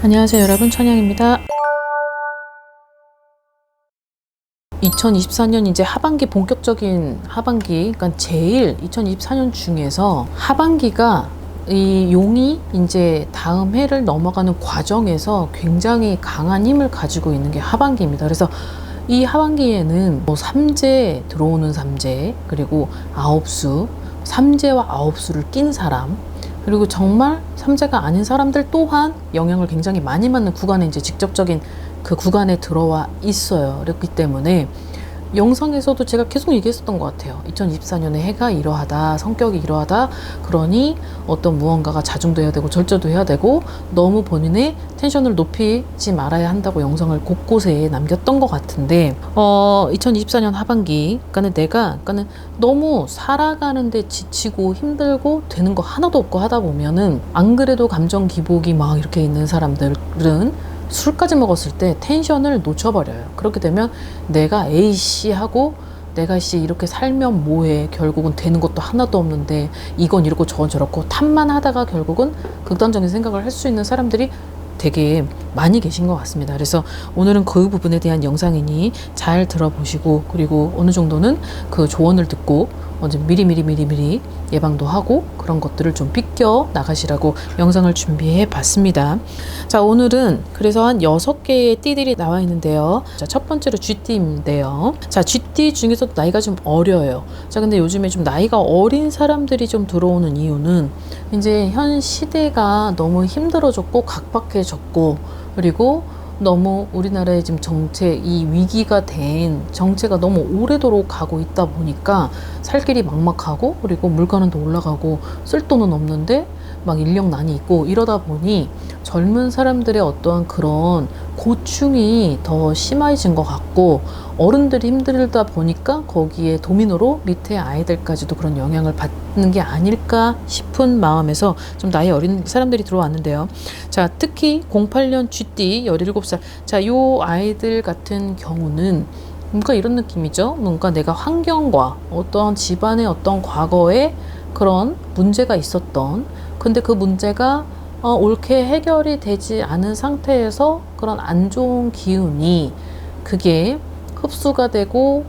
안녕하세요 여러분, 천양입니다. 2024년 이제 하반기, 본격적인 하반기, 그러니까 제일 2024년 중에서 하반기가 이 용이 이제 다음 해를 넘어가는 과정에서 굉장히 강한 힘을 가지고 있는 게 하반기입니다. 그래서 이 하반기에는 뭐 삼재, 들어오는 삼재, 그리고 아홉수, 삼재와 아홉수를 낀 사람, 그리고 정말 삼재가 아닌 사람들 또한 영향을 굉장히 많이 받는 구간에 이제 직접적인 그 구간에 들어와 있어요. 그렇기 때문에 영상에서도 제가 계속 얘기했었던 것 같아요. 2024년에 해가 이러하다, 성격이 이러하다, 그러니 어떤 무언가가 자중도 해야 되고 절제도 해야 되고 너무 본인의 텐션을 높이지 말아야 한다고 영상을 곳곳에 남겼던 것 같은데 2024년 하반기 그러니까는 너무 살아가는데 지치고 힘들고 되는 거 하나도 없고 하다 보면은 안 그래도 감정 기복이 막 이렇게 있는 사람들은 술까지 먹었을 때 텐션을 놓쳐버려요. 그렇게 되면 내가 A씨 하고 내가 씨 이렇게 살면 뭐해, 결국은 되는 것도 하나도 없는데 이건 이렇고 저건 저렇고 탓만 하다가 결국은 극단적인 생각을 할 수 있는 사람들이 되게 많이 계신 것 같습니다. 그래서 오늘은 그 부분에 대한 영상이니 잘 들어보시고, 그리고 어느 정도는 그 조언을 듣고 미리 예방도 하고 그런 것들을 좀 비껴 나가시라고 영상을 준비해 봤습니다. 자, 오늘은 그래서 한 6개의 띠들이 나와 있는데요. 자, 첫 번째로 쥐띠인데요. 자, 쥐띠 중에서 나이가 좀 어려요. 자, 근데 요즘에 좀 나이가 어린 사람들이 좀 들어오는 이유는 이제 현 시대가 너무 힘들어졌고 각박해졌고, 그리고 너무 우리나라의 지금 정체, 이 위기가 된 정체가 너무 오래도록 가고 있다 보니까 살 길이 막막하고, 그리고 물가는 더 올라가고 쓸 돈은 없는데 막 인력난이 있고 이러다 보니 젊은 사람들의 어떠한 그런 고충이 더 심해진 것 같고, 어른들이 힘들다 보니까 거기에 도미노로 밑에 아이들까지도 그런 영향을 받는 게 아닐까 싶은 마음에서 좀 나이 어린 사람들이 들어왔는데요. 자, 특히 08년 쥐띠 17살. 자, 요 아이들 같은 경우는 뭔가 이런 느낌이죠. 뭔가 내가 환경과 어떤 집안의 어떤 과거에 그런 문제가 있었던, 근데 그 문제가 옳게 해결이 되지 않은 상태에서 그런 안 좋은 기운이 그게 흡수가 되고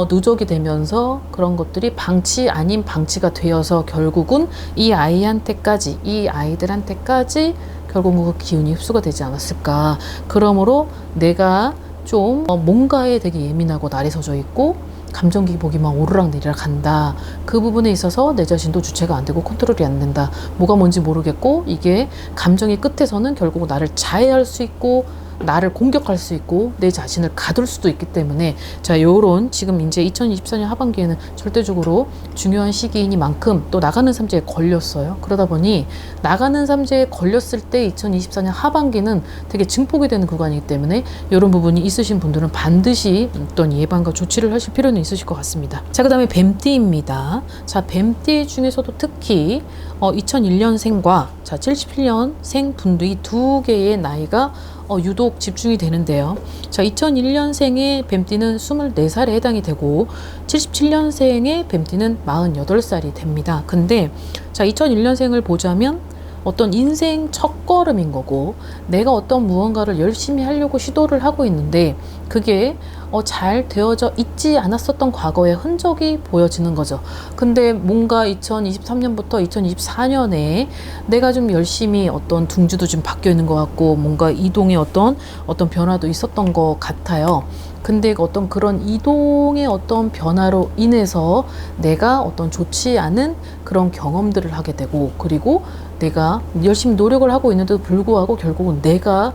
누적이 되면서 그런 것들이 방치 아닌 방치가 되어서 결국은 이 아이한테까지, 이 아이들한테까지 결국은 그 기운이 흡수가 되지 않았을까. 그러므로 내가 좀 뭔가에 되게 예민하고 날이 서져 있고 감정 기복이 막 오르락 내리락 한다. 그 부분에 있어서 내 자신도 주체가 안 되고 컨트롤이 안 된다. 뭐가 뭔지 모르겠고 이게 감정의 끝에서는 결국 나를 자해할 수 있고 나를 공격할 수 있고 내 자신을 가둘 수도 있기 때문에, 자, 요런 지금 이제 2024년 하반기에는 절대적으로 중요한 시기이니만큼 또 나가는 삼재에 걸렸어요. 그러다 보니 나가는 삼재에 걸렸을 때 2024년 하반기는 되게 증폭이 되는 구간이기 때문에 이런 부분이 있으신 분들은 반드시 어떤 예방과 조치를 하실 필요는 있으실 것 같습니다. 자, 그 다음에 뱀띠입니다. 자, 뱀띠 중에서도 특히 2001년생과 자 77년생 분들이 두 개의 나이가 유독 집중이 되는데요. 자, 2001년생의 뱀띠는 24살에 해당이 되고 77년생의 뱀띠는 48살이 됩니다. 근데 자, 2001년생을 보자면 어떤 인생 첫걸음인 거고, 내가 어떤 무언가를 열심히 하려고 시도를 하고 있는데 그게 잘 되어져 있지 않았었던 과거의 흔적이 보여지는 거죠. 근데 뭔가 2023년부터 2024년에 내가 좀 열심히 어떤 둥지도 좀 바뀌어 있는 것 같고 뭔가 이동의 어떤 변화도 있었던 것 같아요. 근데 어떤 그런 이동의 어떤 변화로 인해서 내가 어떤 좋지 않은 그런 경험들을 하게 되고, 그리고 내가 열심히 노력을 하고 있는데도 불구하고 결국은 내가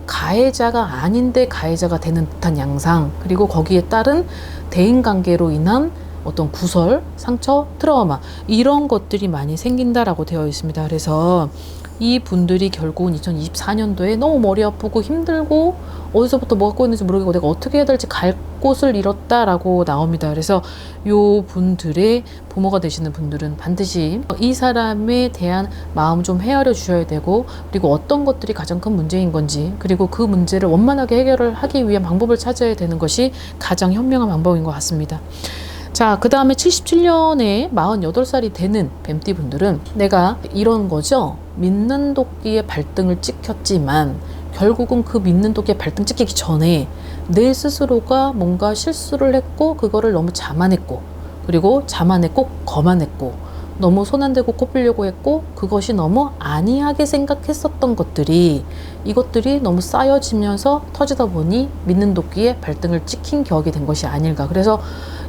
가해자가 아닌데 가해자가 되는 듯한 양상, 그리고 거기에 따른 대인관계로 인한 어떤 구설, 상처, 트라우마, 이런 것들이 많이 생긴다라고 되어 있습니다. 그래서 이 분들이 결국은 2024년도에 너무 머리 아프고 힘들고 어디서부터 뭐가 꼬였는지 모르겠고 내가 어떻게 해야 될지 갈 곳을 잃었다라고 나옵니다. 그래서 요 분들의 부모가 되시는 분들은 반드시 이 사람에 대한 마음 좀 헤아려 주셔야 되고, 그리고 어떤 것들이 가장 큰 문제인 건지, 그리고 그 문제를 원만하게 해결을 하기 위한 방법을 찾아야 되는 것이 가장 현명한 방법인 것 같습니다. 자, 그 다음에 77년에 48살이 되는 뱀띠 분들은 내가 이런 거죠. 믿는 도끼에 발등을 찍혔지만 결국은 그 믿는 도끼에 발등 찍히기 전에 내 스스로가 뭔가 실수를 했고 그거를 너무 자만했고 그리고 자만했고 거만했고 너무 손 안 대고 코 풀려고 했고 그것이 너무 안이하게 생각했었던 것들이 이것들이 너무 쌓여지면서 터지다 보니 믿는 도끼에 발등을 찍힌 격이 된 것이 아닐까. 그래서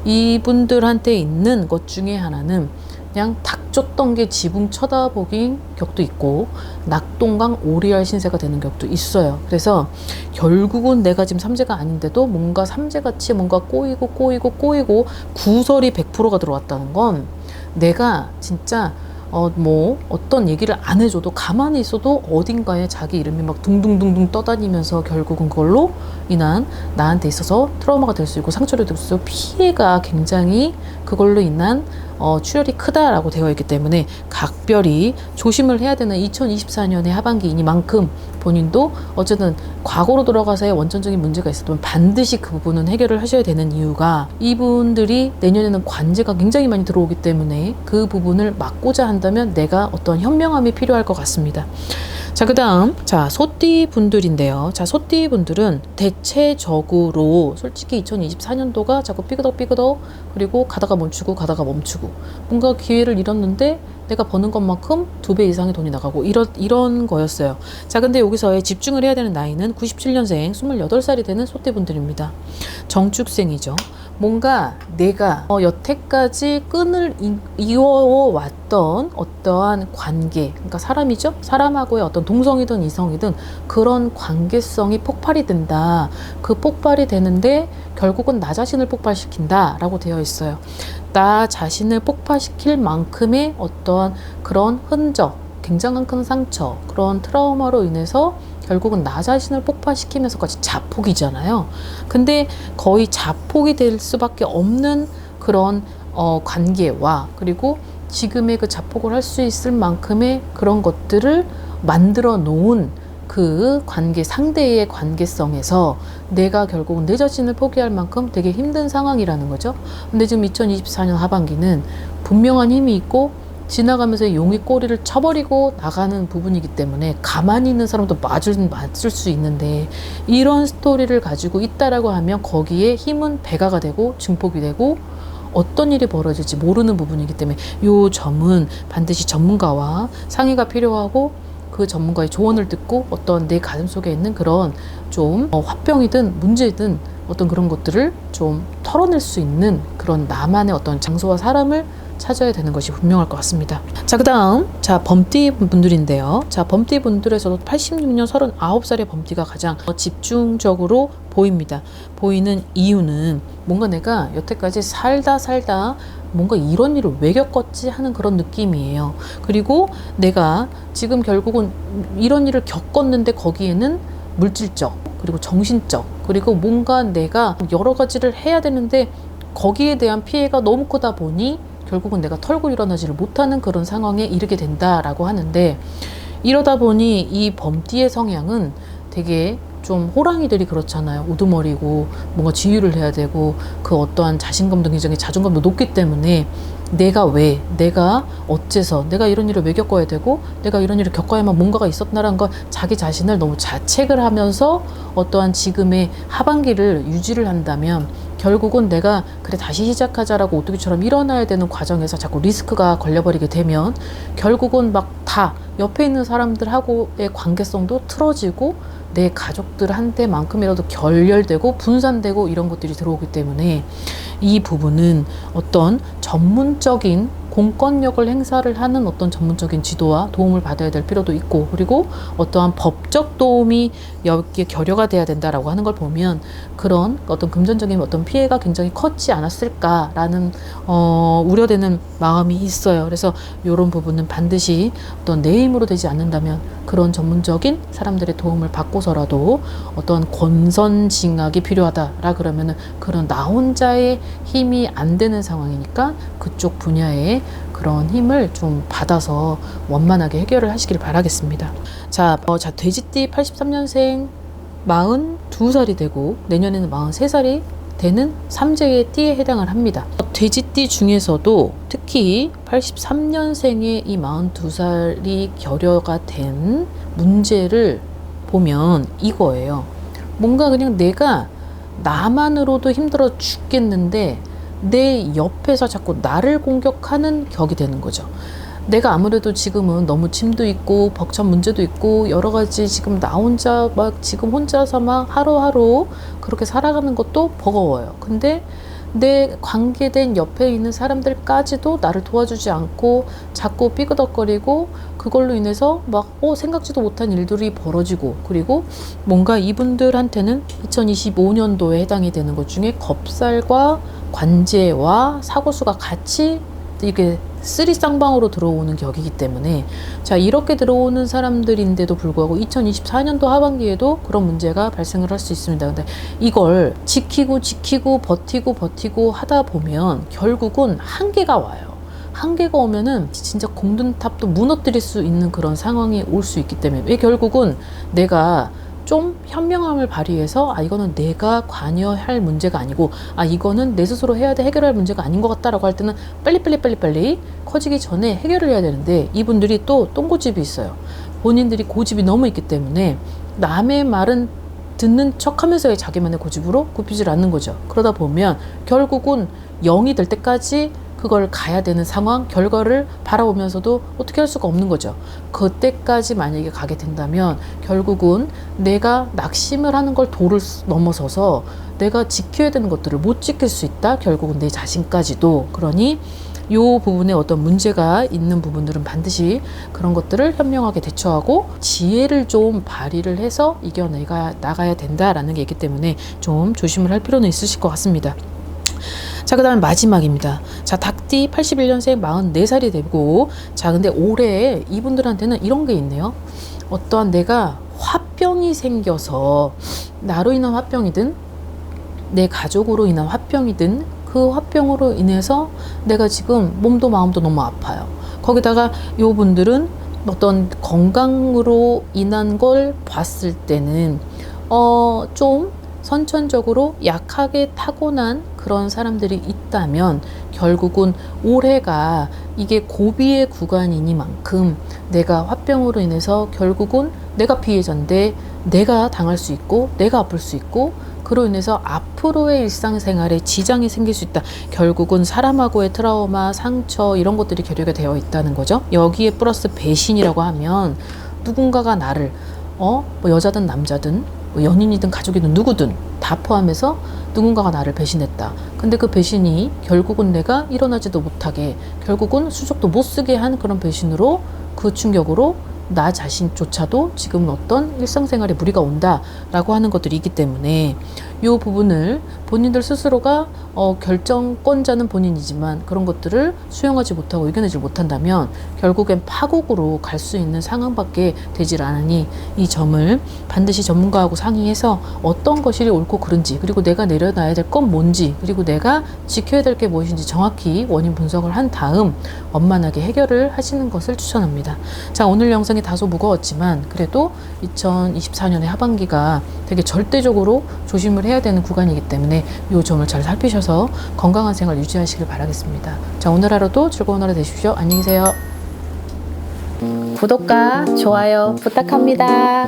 이분들한테 있는 것 중에 하나는 그냥 닥쳤던 게 지붕 쳐다보긴 격도 있고 낙동강 오리알 신세가 되는 격도 있어요. 그래서 결국은 내가 지금 삼재가 아닌데도 뭔가 삼재같이 뭔가 꼬이고 구설이 100%가 들어왔다는 건 내가 진짜 어떤 얘기를 안 해줘도 가만히 있어도 어딘가에 자기 이름이 막 둥둥둥둥 떠다니면서 결국은 그걸로 인한 나한테 있어서 트라우마가 될 수 있고 상처를 줄 수 있고 피해가 굉장히 그걸로 인한 출혈이 크다라고 되어 있기 때문에 각별히 조심을 해야 되는 2024년의 하반기이니만큼 본인도 어쨌든 과거로 돌아가서의 원천적인 문제가 있었다면 반드시 그 부분은 해결을 하셔야 되는 이유가 이분들이 내년에는 관제가 굉장히 많이 들어오기 때문에 그 부분을 막고자 한다면 내가 어떤 현명함이 필요할 것 같습니다. 자, 그 다음, 자, 소띠 분들인데요. 자, 소띠 분들은 대체적으로 솔직히 2024년도가 자꾸 삐그덕 그리고 가다가 멈추고 뭔가 기회를 잃었는데 내가 버는 것만큼 2배 이상의 돈이 나가고 이런 거였어요. 자, 근데 여기서의 집중을 해야 되는 나이는 97년생 28살이 되는 소띠 분들입니다. 정축생이죠. 뭔가 내가 여태까지 끈을 이어왔던 어떠한 관계, 그러니까 사람이죠. 사람하고의 어떤 동성이든 이성이든 그런 관계성이 폭발이 된다. 그 폭발이 되는데 결국은 나 자신을 폭발시킨다 라고 되어 있어요. 나 자신을 폭발시킬 만큼의 어떠한 그런 흔적, 굉장한 큰 상처, 그런 트라우마로 인해서 결국은 나 자신을 폭발시키면서까지 자폭이잖아요. 근데 거의 자폭이 될 수밖에 없는 그런 관계와 그리고 지금의 그 자폭을 할 수 있을 만큼의 그런 것들을 만들어 놓은 그 관계, 상대의 관계성에서 내가 결국은 내 자신을 포기할 만큼 되게 힘든 상황이라는 거죠. 근데 지금 2024년 하반기는 분명한 힘이 있고 지나가면서 용이 꼬리를 쳐버리고 나가는 부분이기 때문에 가만히 있는 사람도 맞을 수 있는데 이런 스토리를 가지고 있다라고 하면 거기에 힘은 배가가 되고 증폭이 되고 어떤 일이 벌어질지 모르는 부분이기 때문에 이 점은 반드시 전문가와 상의가 필요하고 그 전문가의 조언을 듣고 어떤 내 가슴 속에 있는 그런 좀 화병이든 문제든 어떤 그런 것들을 좀 털어낼 수 있는 그런 나만의 어떤 장소와 사람을 찾아야 되는 것이 분명할 것 같습니다. 자, 그 다음, 자, 범띠 분들인데요. 자, 범띠 분들에서도 86년 39살의 범띠가 가장 집중적으로 보입니다. 보이는 이유는 뭔가 내가 여태까지 살다 뭔가 이런 일을 왜 겪었지 하는 그런 느낌이에요. 그리고 내가 지금 결국은 이런 일을 겪었는데 거기에는 물질적, 그리고 정신적, 그리고 뭔가 내가 여러 가지를 해야 되는데 거기에 대한 피해가 너무 크다 보니 결국은 내가 털고 일어나지를 못하는 그런 상황에 이르게 된다라고 하는데 이러다 보니 이 범띠의 성향은 되게 좀 호랑이들이 그렇잖아요. 우두머리고 뭔가 지휘를 해야 되고 그 어떠한 자신감도 굉장히 자존감도 높기 때문에 내가 왜, 내가 어째서, 내가 이런 일을 왜 겪어야 되고 내가 이런 일을 겪어야만 뭔가가 있었나라는 걸 자기 자신을 너무 자책을 하면서 어떠한 지금의 하반기를 유지를 한다면 결국은 내가 그래 다시 시작하자라고 오뚜기처럼 일어나야 되는 과정에서 자꾸 리스크가 걸려버리게 되면 결국은 막 다 옆에 있는 사람들하고의 관계성도 틀어지고 내 가족들한테만큼이라도 결렬되고 분산되고 이런 것들이 들어오기 때문에 이 부분은 어떤 전문적인 공권력을 행사를 하는 어떤 전문적인 지도와 도움을 받아야 될 필요도 있고 그리고 어떠한 법적 도움이 여기에 결여가 돼야 된다라고 하는 걸 보면 그런 어떤 금전적인 어떤 피해가 굉장히 컸지 않았을까라는 우려되는 마음이 있어요. 그래서 이런 부분은 반드시 어떤 내 힘으로 되지 않는다면 그런 전문적인 사람들의 도움을 받고서라도 어떤 권선징악이 필요하다라 그러면은 그런 나 혼자의 힘이 안 되는 상황이니까 그쪽 분야에 그런 힘을 좀 받아서 원만하게 해결을 하시길 바라겠습니다. 자, 돼지띠 83년생 42살이 되고 내년에는 43살이 되는 삼재의 띠에 해당을 합니다. 돼지띠 중에서도 특히 83년생의 이 42살이 결여가 된 문제를 보면 이거예요. 뭔가 그냥 내가 나만으로도 힘들어 죽겠는데 내 옆에서 자꾸 나를 공격하는 격이 되는 거죠. 내가 아무래도 지금은 너무 짐도 있고 벅찬 문제도 있고 여러 가지 지금 나 혼자 막 지금 혼자서 막 하루하루 그렇게 살아가는 것도 버거워요. 근데 내 관계된 옆에 있는 사람들까지도 나를 도와주지 않고 자꾸 삐그덕거리고 그걸로 인해서 막 생각지도 못한 일들이 벌어지고, 그리고 뭔가 이분들한테는 2025년도에 해당이 되는 것 중에 겁살과 관제와 사고수가 같이 이게 쓰리쌍방으로 들어오는 격이기 때문에, 자, 이렇게 들어오는 사람들인데도 불구하고 2024년도 하반기에도 그런 문제가 발생을 할 수 있습니다. 근데 이걸 지키고 버티고 하다 보면 결국은 한계가 와요. 한계가 오면은 진짜 공든탑도 무너뜨릴 수 있는 그런 상황이 올 수 있기 때문에, 왜 결국은 내가 좀 현명함을 발휘해서 이거는 내가 관여할 문제가 아니고 이거는 내 스스로 해야 돼, 해결할 문제가 아닌 것 같다라고 할 때는 빨리 커지기 전에 해결을 해야 되는데, 이분들이 또 똥고집이 있어요. 본인들이 고집이 너무 있기 때문에 남의 말은 듣는 척하면서 자기만의 고집으로 굽히질 않는 거죠. 그러다 보면 결국은 0이 될 때까지 그걸 가야 되는 상황, 결과를 바라보면서도 어떻게 할 수가 없는 거죠. 그때까지 만약에 가게 된다면 결국은 내가 낙심을 하는 걸 도를 넘어서서 내가 지켜야 되는 것들을 못 지킬 수 있다. 결국은 내 자신까지도. 그러니 이 부분에 어떤 문제가 있는 부분들은 반드시 그런 것들을 현명하게 대처하고 지혜를 좀 발휘를 해서 나가야 된다라는 게 있기 때문에 좀 조심을 할 필요는 있으실 것 같습니다. 자, 그 다음에 마지막입니다. 자, 닭띠 81년생 44살이 되고, 자, 근데 올해 이분들한테는 이런 게 있네요. 어떠한 내가 화병이 생겨서 나로 인한 화병이든 내 가족으로 인한 화병이든 그 화병으로 인해서 내가 지금 몸도 마음도 너무 아파요. 거기다가 요 분들은 어떤 건강으로 인한 걸 봤을 때는 좀 선천적으로 약하게 타고난 그런 사람들이 있다면 결국은 올해가 이게 고비의 구간이니만큼 내가 화병으로 인해서 결국은 내가 피해자인데 내가 당할 수 있고 내가 아플 수 있고, 그로 인해서 앞으로의 일상생활에 지장이 생길 수 있다. 결국은 사람하고의 트라우마, 상처 이런 것들이 결여가 되어 있다는 거죠. 여기에 플러스 배신이라고 하면 누군가가 나를 뭐 여자든 남자든 뭐 연인이든 가족이든 누구든 다 포함해서 누군가가 나를 배신했다. 근데 그 배신이 결국은 내가 일어나지도 못하게, 결국은 수족도 못 쓰게 한 그런 배신으로, 그 충격으로 나 자신조차도 지금 어떤 일상생활에 무리가 온다라고 하는 것들이 있기 때문에 이 부분을 본인들 스스로가 결정권자는 본인이지만 그런 것들을 수용하지 못하고 이겨내지 못한다면 결국엔 파국으로 갈 수 있는 상황밖에 되질 않으니, 이 점을 반드시 전문가하고 상의해서 어떤 것이 옳고 그른지, 그리고 내가 내려놔야 될 건 뭔지, 그리고 내가 지켜야 될 게 무엇인지 정확히 원인 분석을 한 다음 원만하게 해결을 하시는 것을 추천합니다. 자, 오늘 영상이 다소 무거웠지만 그래도 2024년의 하반기가 되게 절대적으로 조심을 해야 되는 구간이기 때문에 이 점을 잘 살피셔서 건강한 생활 유지하시길 바라겠습니다. 자, 오늘 하루도 즐거운 하루 되십시오. 안녕히 계세요. 구독과 좋아요 부탁합니다.